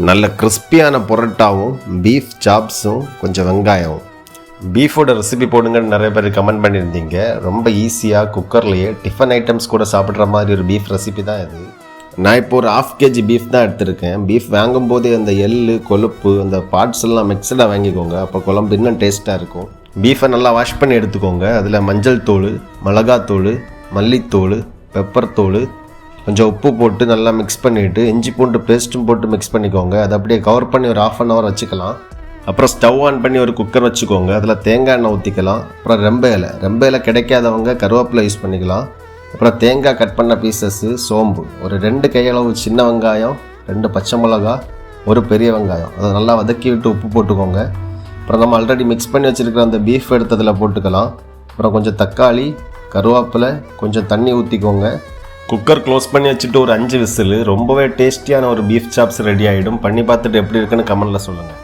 நல்ல கிறிஸ்பியான பொரோட்டாவும் பீஃப் சாப்ஸும் கொஞ்சம் வெங்காயம். பீஃபோட ரெசிபி போடுங்கன்னு நிறைய பேர் கமெண்ட் பண்ணியிருந்தீங்க. ரொம்ப ஈஸியாக குக்கர்லேயே டிஃபன் ஐட்டம்ஸ் கூட சாப்பிட்ற மாதிரி ஒரு பீஃப் ரெசிபி தான் இது. நான் இப்போ ஒரு 1/2 kg பீஃப் தான் எடுத்திருக்கேன். பீஃப் வாங்கும்போதே அந்த எள்ளு கொழுப்பு அந்த பார்ட்ஸ் எல்லாம் மிக்சடாக வாங்கிக்கோங்க, அப்போ குழம்பு இன்னும் டேஸ்ட்டாக இருக்கும். பீஃபை நல்லா வாஷ் பண்ணி எடுத்துக்கோங்க. அதில் மஞ்சள் தூள், மிளகாத்தூள், மல்லித்தூள், பெப்பர் தூள், கொஞ்சம் உப்பு போட்டு நல்லா மிக்ஸ் பண்ணிவிட்டு இஞ்சி பூண்டு பேஸ்ட்டும் போட்டு மிக்ஸ் பண்ணிக்கோங்க. அதை அப்படியே கவர் பண்ணி ஒரு 1/2 hour வச்சுக்கலாம். அப்புறம் ஸ்டவ் ஆன் பண்ணி ஒரு குக்கர் வச்சுக்கோங்க. அதில் தேங்காய் எண்ணெய் ஊற்றிக்கலாம். அப்புறம் ரெம்ப இலை கிடைக்காதவங்க கருவேப்பிலை யூஸ் பண்ணிக்கலாம். அப்புறம் தேங்காய் கட் பண்ண பீசஸ்ஸு, சோம்பு, ஒரு 2 கையளவு சின்ன வெங்காயம், 2 பச்சை மிளகா, ஒரு பெரிய வெங்காயம், அதை நல்லா வதக்கி விட்டு உப்பு போட்டுக்கோங்க. அப்புறம் நம்ம ஆல்ரெடி மிக்ஸ் பண்ணி வச்சுருக்கிற அந்த பீஃப் எடுத்ததில் போட்டுக்கலாம். அப்புறம் கொஞ்சம் தக்காளி, கருவேப்பிலை, கொஞ்சம் தண்ணி ஊற்றிக்கோங்க. குக்கர் க்ளோஸ் பண்ணி வச்சுட்டு ஒரு 5 விசில் ரொம்பவே டேஸ்டியான ஒரு பீஃப் சாப்ஸ் ரெடி ஆகிடும். பண்ணி பார்த்துட்டு எப்படி இருக்குன்னு கமெண்ட்டில் சொல்லுங்கள்.